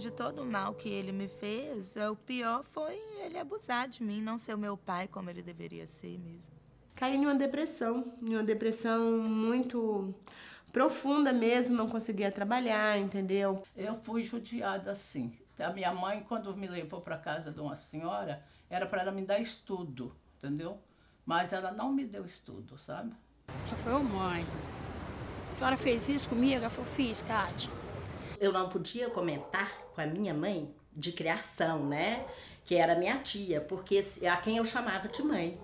de todo o mal que ele me fez, o pior foi ele abusar de mim, não ser o meu pai como ele deveria ser mesmo. Caí em uma depressão muito profunda mesmo, não conseguia trabalhar, entendeu? Eu fui judiada assim. A minha mãe, quando me levou para casa de uma senhora, era para ela me dar estudo, entendeu? Mas ela não me deu estudo, sabe? Ela falou, mãe, a senhora fez isso comigo? Ela falou, fiz, Cátia. Eu não podia comentar com a minha mãe de criação, né? Que era minha tia, porque a quem eu chamava de mãe.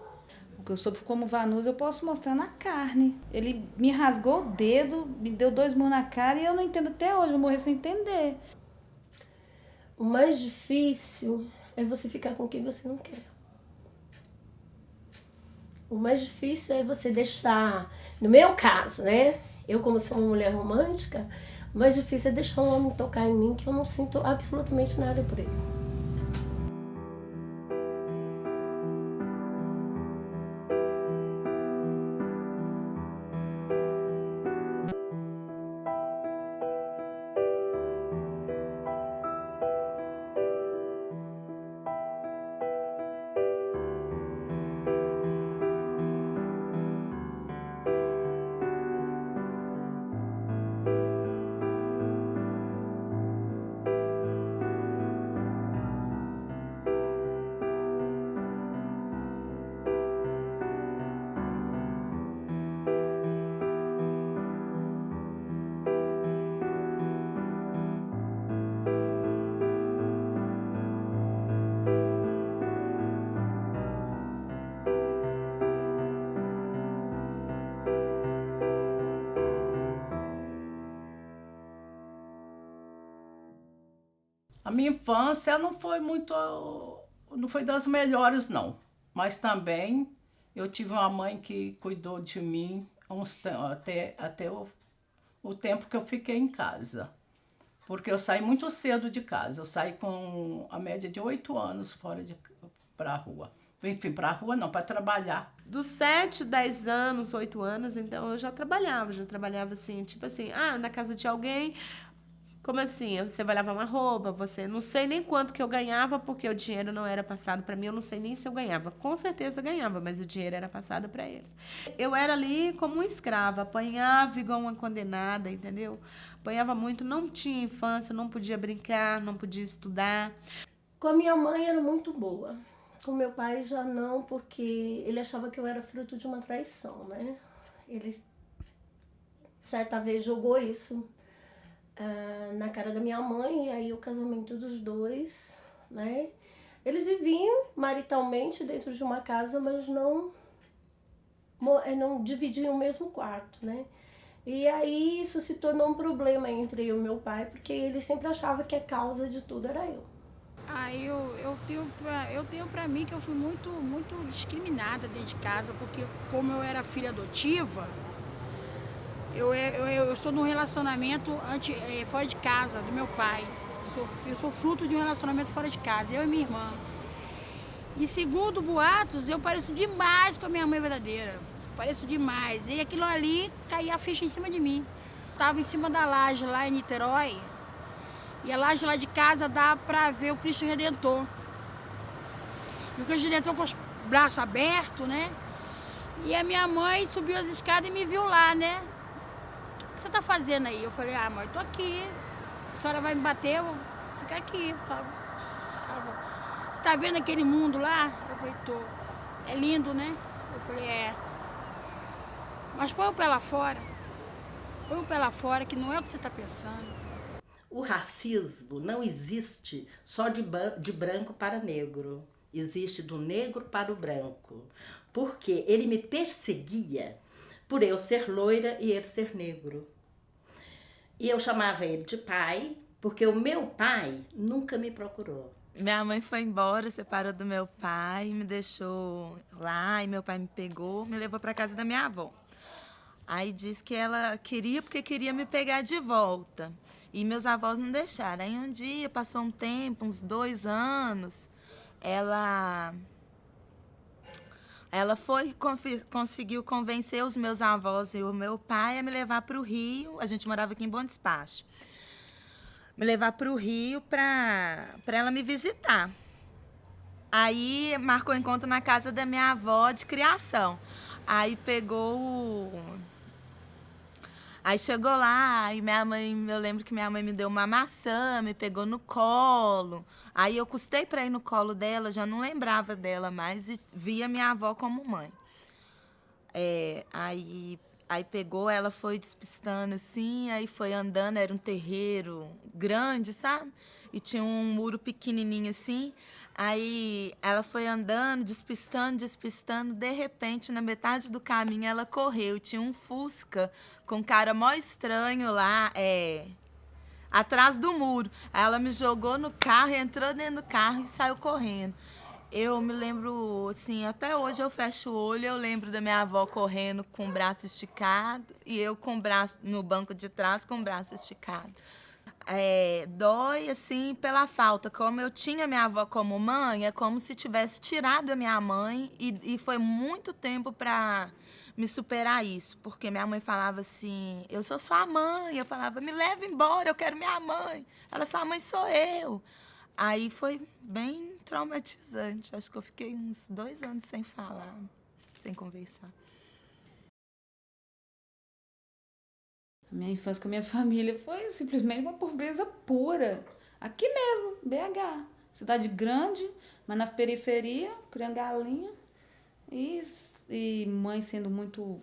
O que eu soube como Vanusa eu posso mostrar na carne. Ele me rasgou o dedo, me deu 2 murros na cara e eu não entendo até hoje, eu morri sem entender. O mais difícil é você ficar com quem você não quer. O mais difícil é você deixar, no meu caso, né? Eu, como sou uma mulher romântica, o mais difícil é deixar um homem tocar em mim que eu não sinto absolutamente nada por ele. A minha infância não foi das melhores, não. Mas também eu tive uma mãe que cuidou de mim até o tempo que eu fiquei em casa. Porque eu saí muito cedo de casa. Eu saí com a média de 8 anos para a rua. Enfim, para a rua não, para trabalhar. Dos 7, 10 anos, 8 anos, então eu já trabalhava assim, tipo assim, na casa de alguém. Como assim? Você vai lavar uma roupa, você... Não sei nem quanto que eu ganhava, porque o dinheiro não era passado para mim, eu não sei nem se eu ganhava. Com certeza ganhava, mas o dinheiro era passado para eles. Eu era ali como uma escrava, apanhava igual uma condenada, entendeu? Apanhava muito, não tinha infância, não podia brincar, não podia estudar. Com a minha mãe era muito boa. Com meu pai já não, porque ele achava que eu era fruto de uma traição, né? Ele, certa vez, jogou isso na cara da minha mãe, e aí o casamento dos dois, né? Eles viviam maritalmente dentro de uma casa, mas não dividiam o mesmo quarto, né? E aí isso se tornou um problema entre eu e meu pai, porque ele sempre achava que a causa de tudo era eu. Eu tenho pra mim que eu fui muito discriminada dentro de casa, porque como eu era filha adotiva, eu sou de um relacionamento fora de casa, do meu pai. Eu sou fruto de um relacionamento fora de casa, eu e minha irmã. E segundo boatos, eu pareço demais com a minha mãe verdadeira. Pareço demais. E aquilo ali caía a ficha em cima de mim. Estava em cima da laje lá em Niterói. E a laje lá de casa dá pra ver o Cristo Redentor. E o Cristo Redentor com os braços abertos, né? E a minha mãe subiu as escadas e me viu lá, né? O que você tá fazendo aí? Eu falei, mãe, tô aqui. A senhora vai me bater, eu vou ficar aqui, sabe? Ela falou, você tá vendo aquele mundo lá? Eu falei, tô. É lindo, né? Eu falei, é. Mas põe o pé lá fora. Põe o pé lá fora, que não é o que você tá pensando. O racismo não existe só de branco para negro. Existe do negro para o branco. Porque ele me perseguia por eu ser loira e ele ser negro. E eu chamava ele de pai, porque o meu pai nunca me procurou. Minha mãe foi embora, separou do meu pai, me deixou lá, e meu pai me pegou, me levou para casa da minha avó. Aí disse que ela queria, porque queria me pegar de volta. E meus avós não deixaram. Aí um dia, passou um tempo, uns 2 anos, ela conseguiu convencer os meus avós e o meu pai a me levar para o Rio. A gente morava aqui em Bom Despacho. me levar para o Rio para ela me visitar. Aí marcou encontro na casa da minha avó de criação. Aí Aí chegou lá, e minha mãe, eu lembro que minha mãe me deu uma maçã, me pegou no colo. Aí eu custei para ir no colo dela, já não lembrava dela mais e via minha avó como mãe. Aí pegou, ela foi despistando assim, aí foi andando, era um terreiro grande, sabe? E tinha um muro pequenininho assim. Aí ela foi andando, despistando, de repente, na metade do caminho, ela correu. Tinha um Fusca com um cara mó estranho lá, atrás do muro. Aí ela me jogou no carro, entrou dentro do carro e saiu correndo. Eu me lembro, assim, até hoje eu fecho o olho, eu lembro da minha avó correndo com o braço esticado e eu com o braço no banco de trás com o braço esticado. Dói, assim, pela falta. Como eu tinha minha avó como mãe, é como se tivesse tirado a minha mãe e foi muito tempo para me superar isso. Porque minha mãe falava assim, eu sou sua mãe. Eu falava, me leva embora, eu quero minha mãe. Ela, sua mãe sou eu. Aí foi bem traumatizante. Acho que eu fiquei uns 2 anos sem falar, sem conversar. Minha infância com a minha família foi simplesmente uma pobreza pura. Aqui mesmo, BH. Cidade grande, mas na periferia, criando galinha. E mãe sendo muito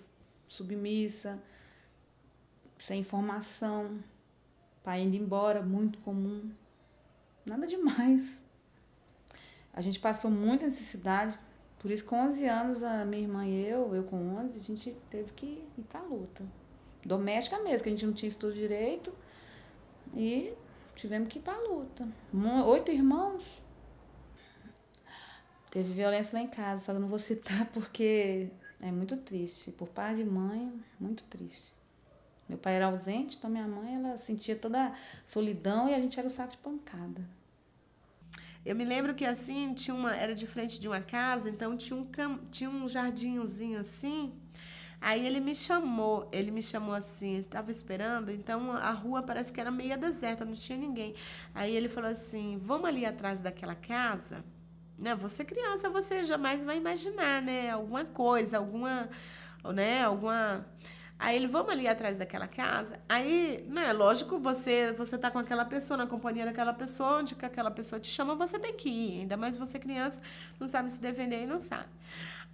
submissa, sem informação. Pai indo embora, muito comum. Nada demais. A gente passou muita necessidade. Por isso, com 11 anos, a minha irmã e eu com 11, a gente teve que ir pra luta. Doméstica mesmo, que a gente não tinha estudo direito. E tivemos que ir pra luta. 8 irmãos. Teve violência lá em casa, só que eu não vou citar porque é muito triste. Por parte de mãe, muito triste. Meu pai era ausente, então minha mãe ela sentia toda a solidão e a gente era o saco de pancada. Eu me lembro que assim, era de frente de uma casa, então tinha um jardinhozinho assim. Aí ele me chamou assim, estava esperando, então a rua parece que era meia deserta, não tinha ninguém. Aí ele falou assim, vamos ali atrás daquela casa? Né? Você criança, você jamais vai imaginar, né? Alguma coisa, Aí ele, vamos ali atrás daquela casa? Aí, né, lógico, você tá com aquela pessoa, na companhia daquela pessoa, onde que aquela pessoa te chama, você tem que ir. Ainda mais você criança, não sabe se defender e não sabe.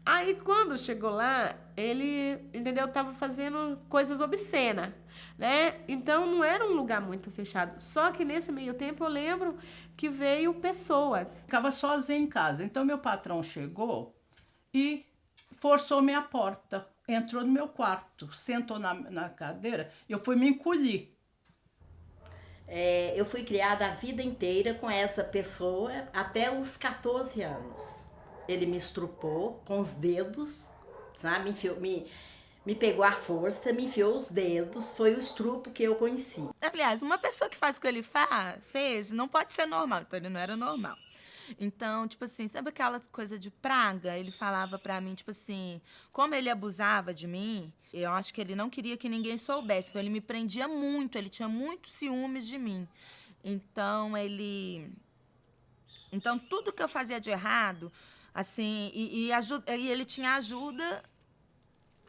Aí, quando chegou lá, ele, entendeu, tava fazendo coisas obscenas, né? Então, não era um lugar muito fechado. Só que, nesse meio tempo, eu lembro que veio pessoas. Ficava sozinha em casa. Então, meu patrão chegou e forçou minha porta. Entrou no meu quarto, sentou na cadeira, eu fui me encolher. Eu fui criada a vida inteira com essa pessoa até os 14 anos. Ele me estrupou com os dedos, sabe? Me pegou à força, me enfiou os dedos, foi o estrupo que eu conheci. Aliás, uma pessoa que faz o que ele fez não pode ser normal, então ele não era normal. Então, tipo assim, sabe aquela coisa de praga? Ele falava pra mim, tipo assim, como ele abusava de mim, eu acho que ele não queria que ninguém soubesse. Então, ele me prendia muito, ele tinha muitos ciúmes de mim. Então, tudo que eu fazia de errado, assim, e ele tinha ajuda,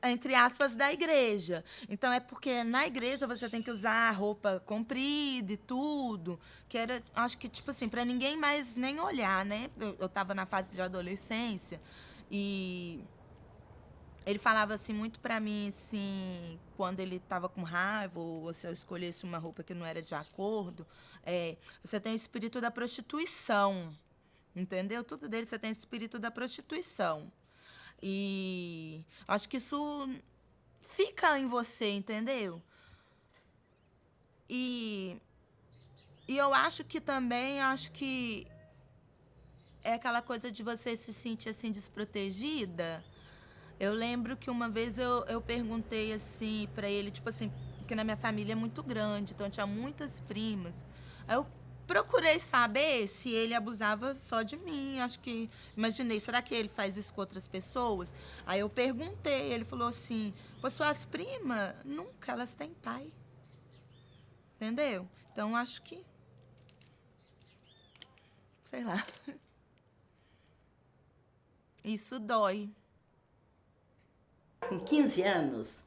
entre aspas, da igreja. Então, é porque na igreja você tem que usar roupa comprida e tudo, que era, acho que, tipo assim, para ninguém mais nem olhar, né? Eu tava na fase de adolescência e ele falava, assim, muito para mim, assim, quando ele tava com raiva ou se eu escolhesse uma roupa que não era de acordo, você tem o espírito da prostituição, entendeu? Tudo dele você tem o espírito da prostituição. E acho que isso fica em você, entendeu? E eu acho que também, é aquela coisa de você se sentir assim desprotegida. Eu lembro que uma vez eu perguntei assim para ele, tipo assim, porque na minha família é muito grande, então tinha muitas primas. Aí eu procurei saber se ele abusava só de mim. Acho que imaginei, será que ele faz isso com outras pessoas? Aí eu perguntei, ele falou assim, pô, suas primas, nunca, elas têm pai. Entendeu? Então, acho que sei lá. Isso dói. Com 15 anos,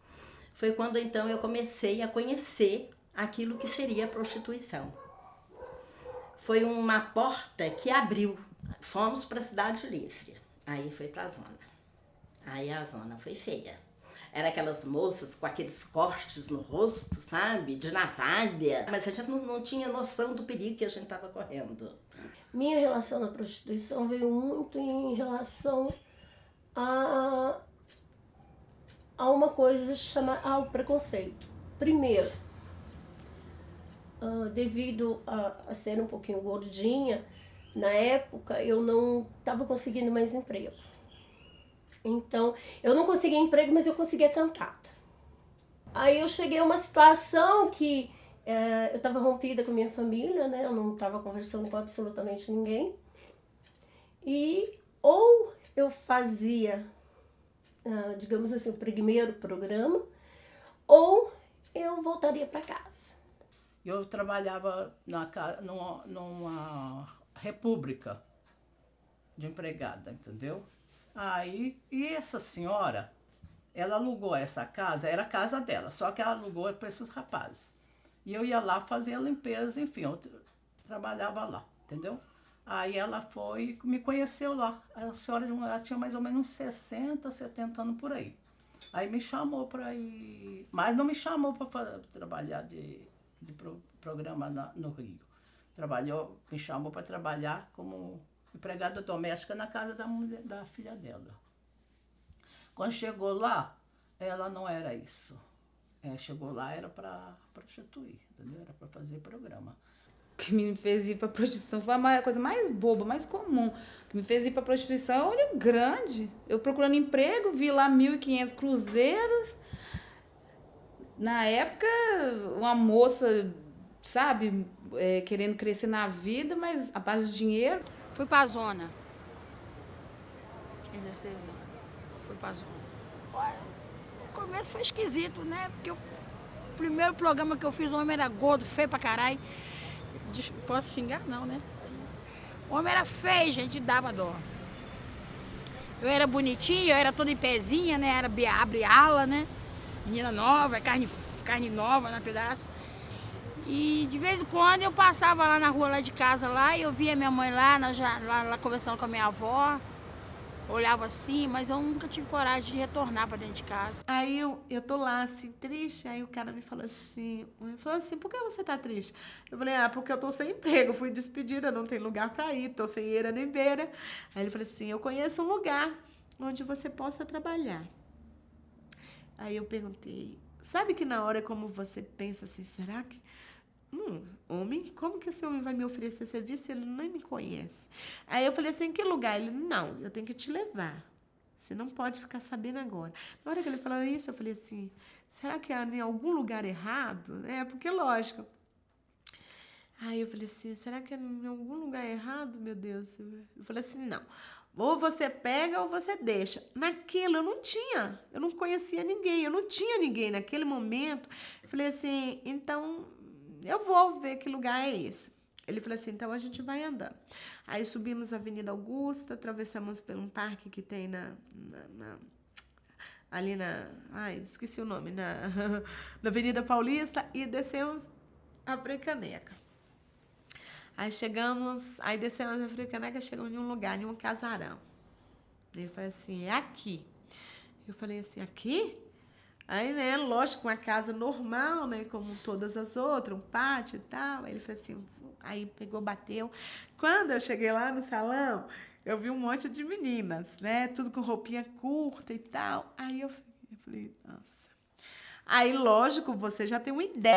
foi quando então eu comecei a conhecer aquilo que seria a prostituição. Foi uma porta que abriu. Fomos para a Cidade Livre. Aí foi para a zona. Aí a zona foi feia. Era aquelas moças com aqueles cortes no rosto, sabe? De navalha. Mas a gente não tinha noção do perigo que a gente estava correndo. Minha relação na prostituição veio muito em relação a uma coisa chamada ao preconceito. Primeiro, devido a ser um pouquinho gordinha, na época eu não estava conseguindo mais emprego. Então, eu não conseguia emprego, mas eu conseguia cantada. Aí eu cheguei a uma situação que eu estava rompida com a minha família, né? Eu não estava conversando com absolutamente ninguém. E ou eu fazia, digamos assim, o primeiro programa, ou eu voltaria para casa. Eu trabalhava numa república de empregada, entendeu? Aí, e essa senhora, ela alugou essa casa, era a casa dela, só que ela alugou para esses rapazes. E eu ia lá fazer a limpeza, enfim, eu trabalhava lá, entendeu? Aí ela foi, me conheceu lá. A senhora ela tinha mais ou menos uns 60, 70 anos por aí. Aí me chamou para ir, mas não me chamou para trabalhar de programa no Rio. Me chamou para trabalhar como empregada doméstica na casa da filha dela. Quando chegou lá, ela não era isso. Chegou lá, era para prostituir, entendeu? Era para fazer programa. O que me fez ir para prostituição foi a coisa mais boba, mais comum. O que me fez ir para prostituição é olho grande. Eu procurando emprego, vi lá 1.500 cruzeiros. Na época, uma moça, sabe, querendo crescer na vida, mas a base de dinheiro. Fui pra zona. 16 anos. Fui pra zona. O começo foi esquisito, né? Porque o primeiro programa que eu fiz, o homem era gordo, feio pra caralho. Posso xingar? Não, né? O homem era feio, gente, dava dó. Eu era bonitinha, eu era toda em pezinha, né? Era abre ala, né? Menina nova, carne nova na pedaço. E de vez em quando eu passava lá na rua lá de casa lá, e eu via minha mãe lá conversando com a minha avó. Olhava assim, mas eu nunca tive coragem de retornar para dentro de casa. Aí eu tô lá, assim, triste. Aí o cara me falou assim, por que você tá triste? Eu falei, porque eu tô sem emprego, fui despedida, não tem lugar pra ir, tô sem eira nem beira. Aí ele falou assim, eu conheço um lugar onde você possa trabalhar. Aí eu perguntei, sabe que na hora como você pensa assim, será que... homem? Como que esse homem vai me oferecer serviço se ele nem me conhece? Aí eu falei assim, em que lugar? Ele, não, eu tenho que te levar. Você não pode ficar sabendo agora. Na hora que ele falou isso, eu falei assim, será que é em algum lugar errado? Porque lógico. Aí eu falei assim, será que é em algum lugar errado, meu Deus? Eu falei assim, não. Ou você pega ou você deixa. Naquilo eu não conhecia ninguém, eu não tinha ninguém naquele momento. Eu falei assim, então... eu vou ver que lugar é esse. Ele falou assim, então a gente vai andando. Aí subimos a Avenida Augusta, atravessamos por um parque que tem ali na... esqueci o nome. Na Avenida Paulista e descemos a Frecaneca. Aí descemos a Frecaneca, chegamos em um lugar, em um casarão. Ele falou assim, é aqui. Eu falei assim, aqui? Aí, né, lógico, uma casa normal, né, como todas as outras, um pátio e tal. Aí ele falou assim, aí pegou, bateu. Quando eu cheguei lá no salão, eu vi um monte de meninas, né, tudo com roupinha curta e tal. Aí eu falei, nossa. Aí, lógico, você já tem uma ideia.